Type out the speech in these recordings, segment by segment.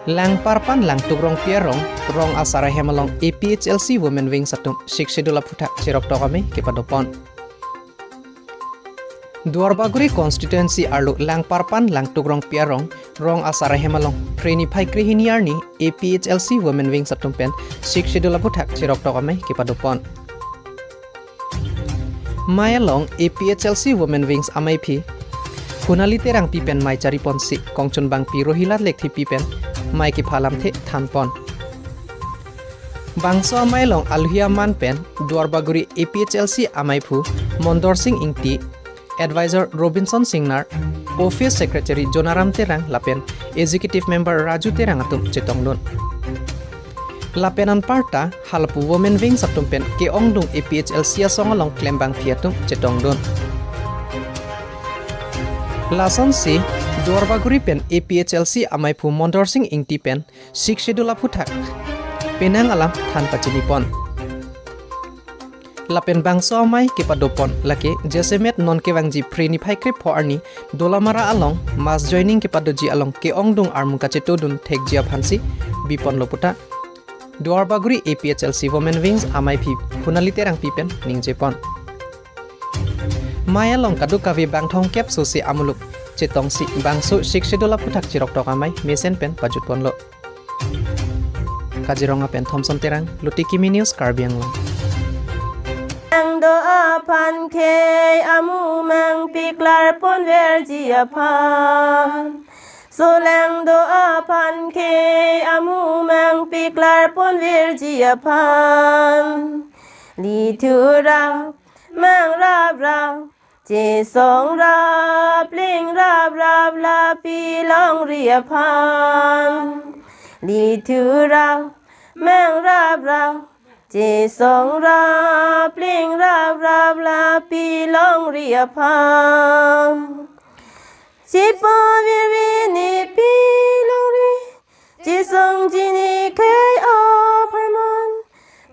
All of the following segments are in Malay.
Lang parpan lang tugrong pierong rong asara hemalong APHLC Women Wing satum shikshedula phuta chirok tokame kepadopon Duarbaguri constituency arlu lang parpan lang tugrong pierong rong asara hemalong preni phaikri hiniarni APHLC Women Wing satum pen shikshedula phuta chirok tokame kepadopon Mayalong APHLC Women Wings amaipi Hunali terang pipen mai caripon si kongchun bang pi rohilat lekthi pipen mai ki phalam the thanpon bangso amailong alhia manpen duarbaguri APHLC amaipu mondor sing ingti advisor Robinson Singnar office secretary Jonaram terang lapen executive member Raju terang atum chetongdon lapenan parta halpu women wing satumpen ke ongdung APHLC asongalong klembang phiatum chetongdon Lason si Duarbaguri pen APHLC amaipu mondorsing ingti pen shikshedula phuthak penang alam than pachinipon Lapen bangso amai kepadopon lake jesemet non kewangji preni phaikre pho arni dolamara along mas joining kepadoji along ke ongdung armuka chetodun thekjia phansi bipon loputa Duarbaguri APHLC women wings amaipi hunali terang pipen ningjepon Maya long kadu kavi bang thong kep susi amuluk chetong si bangsu shikshedula phuthak chirok tokamai mesen pen pajut ponlo Kajironga pen Thomson terang Loti Kimi news Karbiang long do apan ke amu mang piklar pon verji apan Soleng do apan ke amu mang piklar pon verji apan Li thura mang rap rap Chỉ song rap linh rap rap la pi long ria pan Li thu rap mang rap rap Chỉ song rap linh rap rap la pi long ria pan Chỉ po vi ni pi long ri Chỉ song chỉ ni khai o parman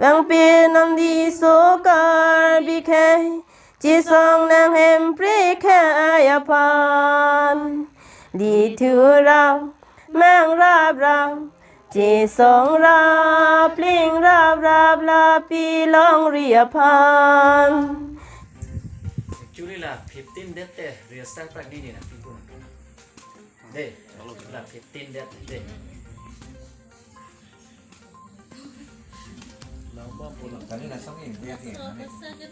Vang pi nam di so kar bi khai Chỉ song nàng hem pre kaya pan Đi thu rap mang rap rap Chỉ song rap linh rap rap la pi long ria pan Actually là 15 that there restart pra ni na people de là 15 that deเราก็พูดหลังจากนี้นะสักนิดเรียกเองนะ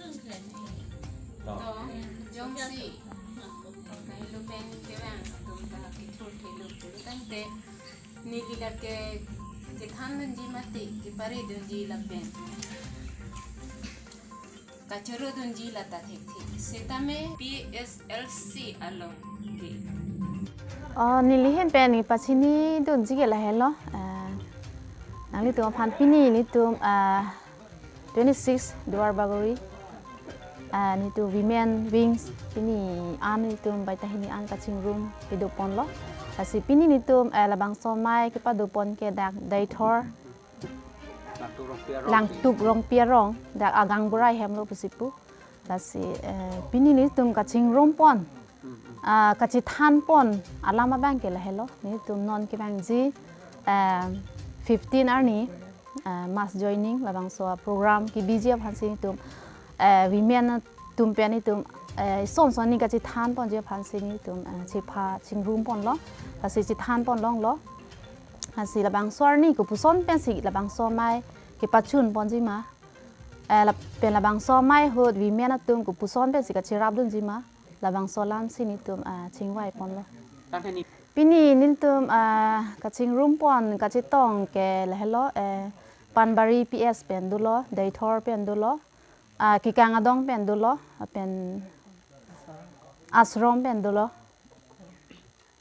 Jom si, may lupen kerang tum ta kitur ke lupu tante ni dilat ke than dunji mati ki pare dunji lapen kachuru dunji lata thek thek setame PSLC along ke nili hen pen ni pachini dunji ke la hello nangli tum phan pini ni tum 26 Duarbaguri ni tu women wings pini Arni tu baita hini an kaching room pidopon lo kasi pini ni tu labang somai ke padopon ke dak daitor lang tuk rong pierong dak agang burai hem lo pusipu kasi pini ni tu kaching room pon kachi than pon alama bang ke la hello ni tu non ke bang ji 15 Arni mass joining labang so program ki bijia phansi tu women tum pe ni tum son son ni ka chi than pon je phan si ni tum chi pha ching room pon lo ka si chi than pon long lo ha si la bang swar ni ku pu son pen si la bang so mai ki pa chun pon ji ma la pen la bang so mai hot women tum ku pu son pen si ka chi rap dun ji ma la bang so lam si ni tum ching wai pon lo pini ni tum ka ching room pon ka chi tong ke la hello panbari PS pen du lo daitor pen du lo kikang adong pen dulo pen asrom pen dulo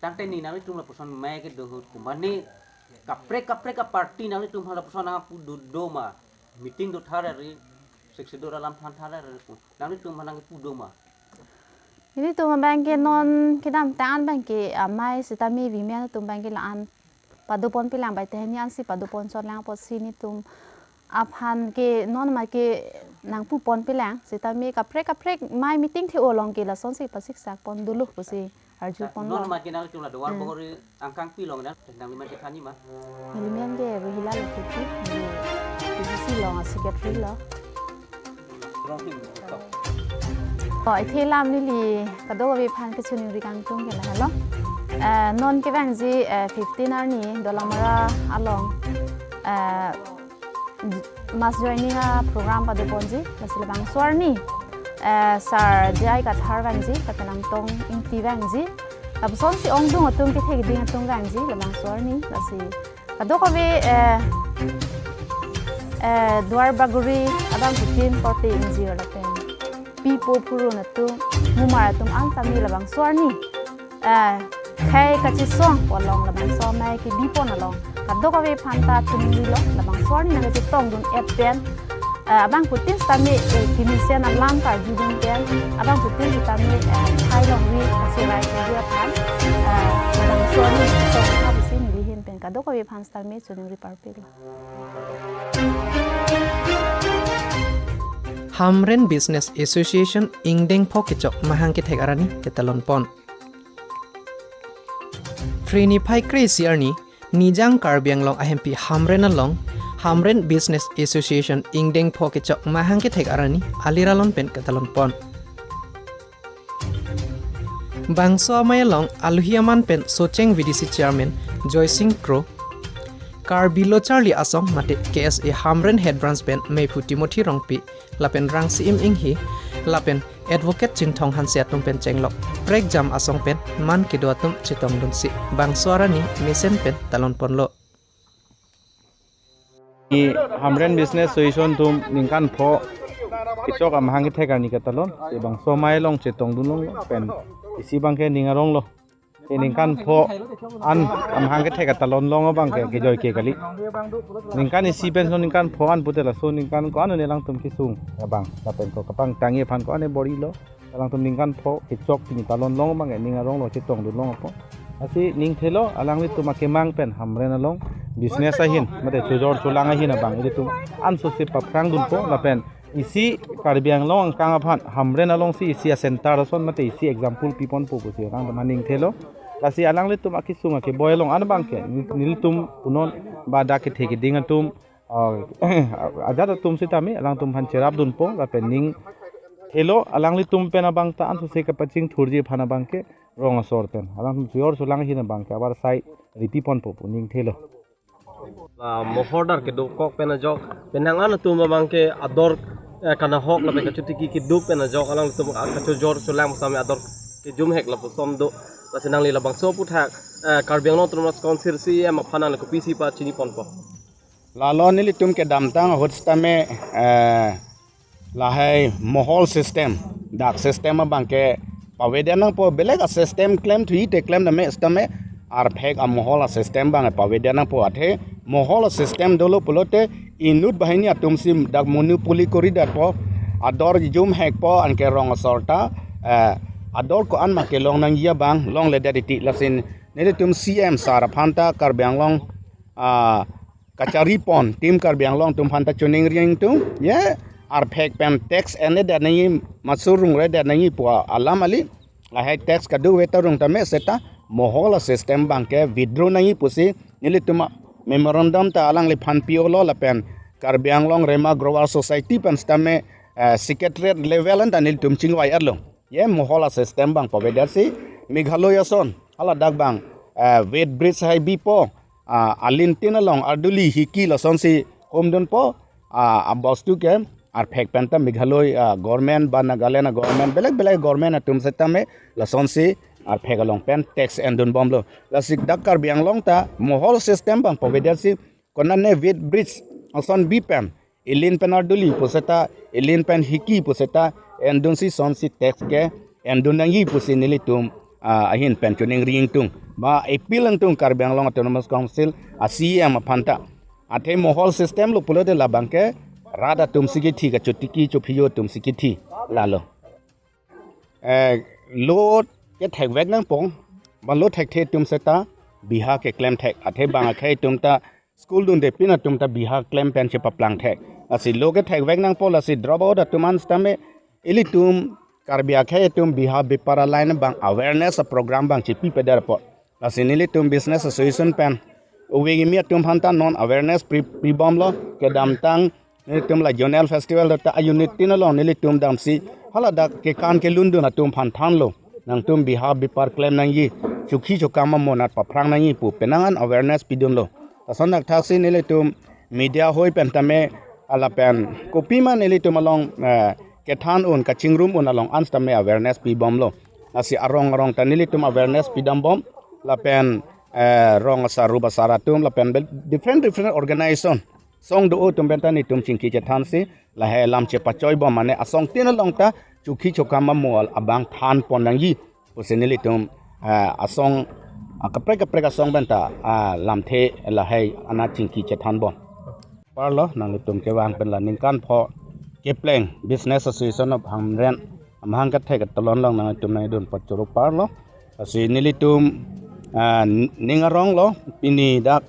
tangte ni nali tum la person mai ke dohut kumani kapre ka party nali tum hala person pu doma meeting do thara ri seksi do dalam than thara ri nali tum hanang pu doma ini tum bang ke non kidam tan bang ke mai sitami women tum bang ke la an padupon pilang bai tehni an si padupon son lang posini tum aphan ke non ma ke nang pu pon pilang sita me ka prek mai meeting thi olong ke la son si pasik sak pon dulu pusi arju pon non lo ma kinal tumla doar bogori angkang pilong na nang liman kitani ma milimen ge behila lo kiti si lo secretary lo rong him to ai the lam ni li ka do bi phan ke chuning ri kang tung ke la lo non ke bang ji 15 Arni dolamara along mas joining a program pa do ponji lasile bang swarni sar jai ka thar bang ji ka tanang tong ing ti bang ji tab son si ong dung atung ke thegi ding atung bang ji labang swarni lasi ka do ka be duar baguri abang putin porte ing ji la pen pipo puru na tu mumara tum an tami labang swarni khai ka chi song polong labang so mai ki bipo na long kadok awe phanta tumni lo labang swarni na chi tong dun pen abang putin stami kimisen alam ka judun pen abang putin stami khai long wi si rai ka dia phan labang swarni tong ka bisi ni hin pen kadok awe phan stami chuning ri parpe lo Hamren Business Association ingdeng pokechok mahang ke thegarani ketalon pon Frini phai crazy arni nijang karbiang long ahempi Hamren along Hamren Business Association ingdeng pokechok mahang ke thegarani aliralon pen ketalon pon Bangso amayalong aluhiaman pen Socheng VDC Chairman Joy Singh Kro Karbilo Charlie Asong mate KSA Hamren Head Branch pen Meipu Timothy Rongpi lapen rang si im inghi lapen advocate Chintong Hansiatum pen Chenglok prek jam asong pen man kedoatum chitong dunsi bang suarani mesen pen talon ponlo i Hamren Business Association tum ningkan pho kichok amhangi thekar ni katalon e bang somai long chitong dunlong pen isi bang ke ningarong lo ningkan pho an amhangi thekar talon long bang ke joy ke kali ningkan isi pen so ningkan pho an putela so ningkan ko an ne lang tum kisung bang lapen ko kapang tangi phan ko ane bori lo lang tum ningkan pho kichok ni talon long bang ningarong lo chitong dunlong po asi ning thelo alang li tuma kemang pen Hamren along business ahin mate chujor chulang ahin bang idi tum an so se paprang dun po lapen isi karbiang long kang aphan Hamren along si isi center son mate isi example pipon po ko si rang maning thelo lasi alang li tum akisunga ke boylong an bang ke nil tum punon bada ke theki ding tum ajada tum sitami alang tum han cherap dun po lapen ning thelo alang li tum pen abang ta an so se ka paching thurji phana bang ke rong asor pen alang jor sulang hin bang ke abar sai ripi pon po ning thelo mohordar ke do kok pena jok penangan tu bang ke ador kana hok la ka chuti ki du pena jok alang tu ka chu jor sulang same ador ke jum hek la som do la senang li la bang so puthak karbiang no tromos council si em phana la ko pc pa chini pon po la lo ni li tum ke damtang hotstame la hai mohol system dak system bang ke pawedanang po beleg a system claim thui te claim na me stame ar phek a mohol a system bang pawedanang po athe mohol a system dolo polote inut bahini atum sim dak monopoly kori dat po ador jum hek po an ke rong sorta ador ko an ma ke long nang ya bang long le daditi lasin ne tum cm sar phanta karbyang long kachari pon tim karbyang long tum phanta chuning ring tum ye ar phek pem tax ene da nai masurung re da nai po alam ali la hai tax ka du wetarung tame seta mohola system bang ke withdraw nai pusi nili tuma memorandum ta alang le phan pio lo la pen karbyang long rema grower society pen stame secretariat level an nil tum chingwai arlo ye mohola system bang po bedasi meghalaya son ala dak bang weight bridge hai bipo alintin along arduli hiki la son si homdon po abostu ke ar phek penta meghaloi government ba nagaland government beleg government atum setame lason si ar phek along pen tax endun bomlo lasik dakar biang long ta mohol system bang povedasi konane weight bridge ason bpm ilin pen arduli poseta ilin pen hiki poseta endun si son si tax ke endun nangi pusinili tum ahin pen tuning ring tung ba appeal tung karbiang long autonomous council acm phanta athe mohol system lo pulode labang ke rada tum sikiti ka chutiki chuphiyo tum sikiti lalo lo ke thek vek nang pong ba lo thek the tum seta biha ke claim thek athe bang khai tum ta school dun de pina tum ta biha claim pen che paplang thek asi lo ke thek vek nang pol asi drop out atuman stame ili tum karbia khe tum biha bipara line bang awareness program bang chipi pedar po la sinili tum business association pen uwegi mi tum hanta non awareness pre bom lo ke dam tang ni tum la jonel festival ta unit tin lo nili tum dam si hala da ke kan ke lundu na tum phan than lo nang tum biha bipar claim nang yi chukhi chukama monat pa phrang nang yi pu penangan awareness pidum lo ason nak thasi nili tum media hoi pen tame ala pen kopi ma nili tum along ke than un ka chingrum un along ans tame awareness pi bom lo asi arong ta nili tum awareness pidam bom la pen rong saru basara tum la pen different organization song do tum benta ni tum chingki che than si la he lam che pachoi bom mane asong tin long ta chukhi chokama mol abang than pon nang yi posenili tum asong kapre ka song benta lam the la he ana chingki che than bom parlo nang tum ke wang pen la ning kan pho ke pleng business association of hamren amhang ka thek talon long nang tum nai don pachoro parlo asi nili tum ningarong lo pini dak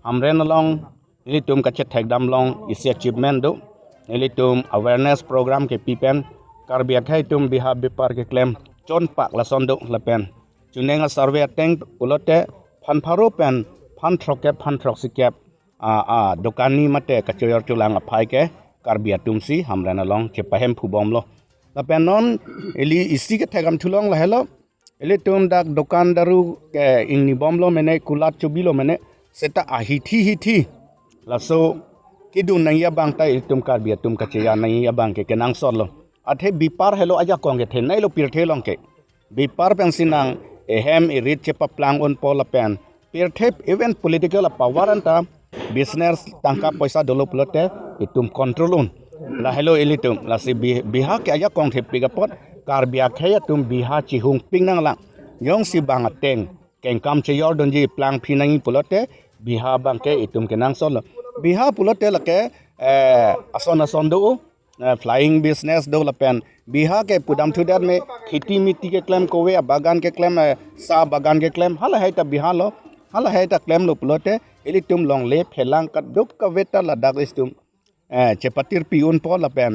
hamren long nili tum ka che thek dam long is achievement do nili tum awareness program ke pipen karbia khai tum biha bipar ke claim chon pak la son do la pen chunenga survey tank ulote phan pharo pen phan throk sikep dokani mate kachoyor chulang aphai ke karbia tumsi hamran along che pahem phubom lo la pen non eli isi ke thegam thulong la helo eli tum dak dokan daru ke ingni bom lo mene kulat chubilo mene seta hithi la so kidun nang ya bang tai tum karbia tum kacheya nang ya bang ke kenang sol lo athe bipar helo aja kong ke the nai lo pir the long ke bipar pen sinang ehem irit che paplang on pol pen pir the even political power anta business tangka paisa dolo plote itum control un la hello elitum la si biha ke aya kong the pigapot karbia khaya tum biha chi hung ping nang la yong si bang ateng keng kam che yor donji plang phinang plote biha bang ke itum ke nang sol biha plote la ke ason do flying business do la pen biha ke pudam thudat me khiti miti ke claim kowe bagan ke claim sa bagan ke claim hala hai ta biha lo hala hai ta claim lo plote elitum long le phelang kat duk ka veta la dak istum chepatir piun po la pen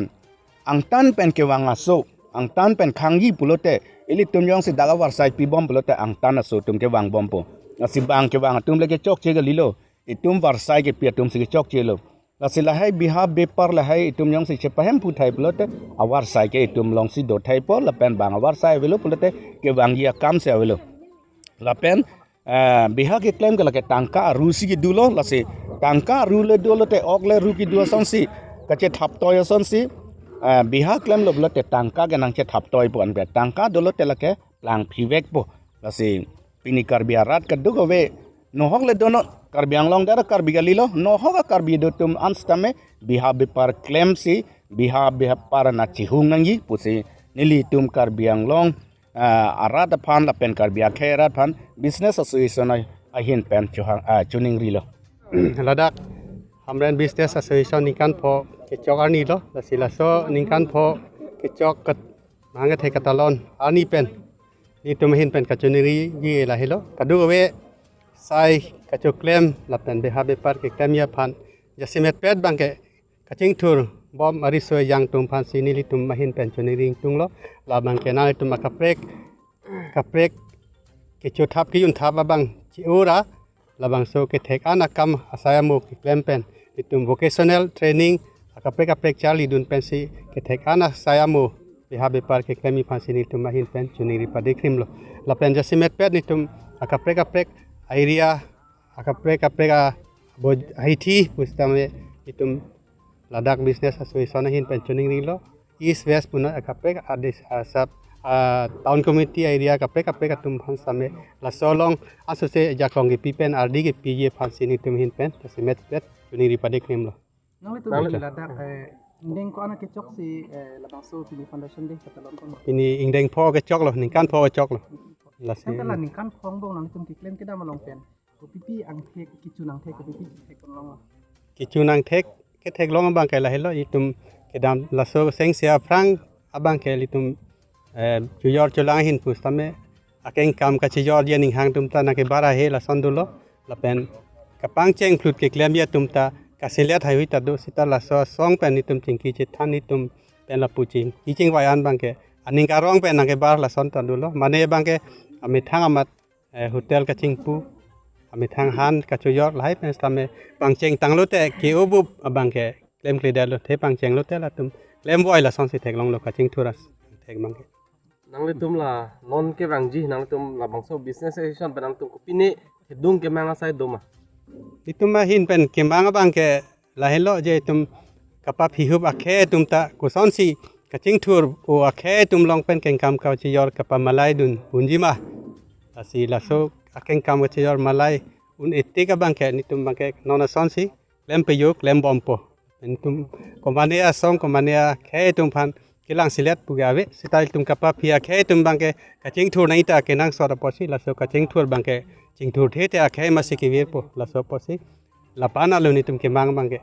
angtan pen ke wanga so angtan pen khangi pulote elitum yong si daga warsai pi bom pulote angtan so tum ke wang bom po asi bang ke wang tum le ke chok che ga lilo itum warsai ke pi tum si ke chok che lo la si la hai biha bepar la hai itum yong si chepahem pu thai pulote awar sai ke itum long si do thai po la pen bang awar sai velo pulote ke wang ya kam se velo la pen biha ke claim ke tangka rusi ki dulo la se tangka rule dulo te okle ru ki dulo son si ka che thap toy son si biha claim lo te tangka ke nang che thap toy pon be tangka dulo te la ke lang phivek po la se pini karbia rat ka dugo we no hokle dono karbiang long dara karbiga lilo no hoga karbi do tum anstame biha bipar claim si biha par na chi hungangi pusi nili tum karbiang long arat phan la pen karbia kherat phan business association I hin pen chuning rilo ladak hamren business association nikan pho ke chok Arni lo la sila so nikan pho ke chok kat manga the katalon Arni pen ni tum hin pen kachuniri yi la helo kadu we sai kacho claim la pen be habe par ke kamya phan jasimet pet bang ke kaching tur bom ariso yang tum phan sinili tum mahin pen chuniri tung lo la bang ke na tum kaprek ke chothap ki yun thap bang chi ora labang so ke thek ana kam asaya mo ke claim pen itum vocational training kaprek charli dun pen si ke thek ana saya mo biha bepar ke claim phan sinili tum mahin pen chuniri padekrim lo la pen jasimet pet ni tum kaprek area kaprek haiti pustame itum ladak business association hin pen chuniri lo east west puna kaprek adis asap town committee area kaprek tum phan same la solong asose jakong ki pipen ardi ki pije phan sini tum hin pen jasimet pet chuniri padekrim lo nang itu ladak indeng ko ana ke chok si labang so pini foundation de katalon ko ini indeng pho ke chok lo ningkan pho ke chok lo la si kala ningkan phong bong nang tum ki claim ke da malong pen ko pipi ang the ki chunang the ko pipi the kon long kichunang thek ke thek long bang ke la helo itum ke dam la so seng sia frang abang ke litum chuyor chulang hin pustame akeng kam ka chuyor dia ning hang tum ta na ke bara he la sondulo la pen kapang cheng flut ke klem ya tum ta kaselia thai hui ta do sita la so song pen ni tum chingki che than ni tum pen la puching iching wayan bang ke aning karong pe nang ke bar la son tan dulo mane bang ke ami thang amat hotel ka chingpu ami thang han ka choyor lai pe stame bang cheng tang lo te ke obu bang ke klem klidel lo te bang cheng lo te la tum klem boy la son si thek long lo ka ching thuras thek bang ke nang le tum la non ke bang ji nang tum la bang so business association pe nang tum ko pini dung ke mang asai doma itum ma hin pen ke bang bang ke la hello je tum kapap hi hub akhe tum ta ko son si ka ching thur o akhe tum long pen ken kam ka chi yor kapa malai dun hunji ma asi la so aken kam ka chi yor malai un itte ka bang ke ni tum bang ke non son si lem pe yok lem bom po en tum komania song komania khe tum phan kilang silet pugawe sitai tum kapa phia khe tum bang ke ka ching thur nai ta ke nang so ra po si la so ka ching thur bang ke ching thur the te akhe ma si ki we po la so po si la pana lo ni tum ke mang bang ke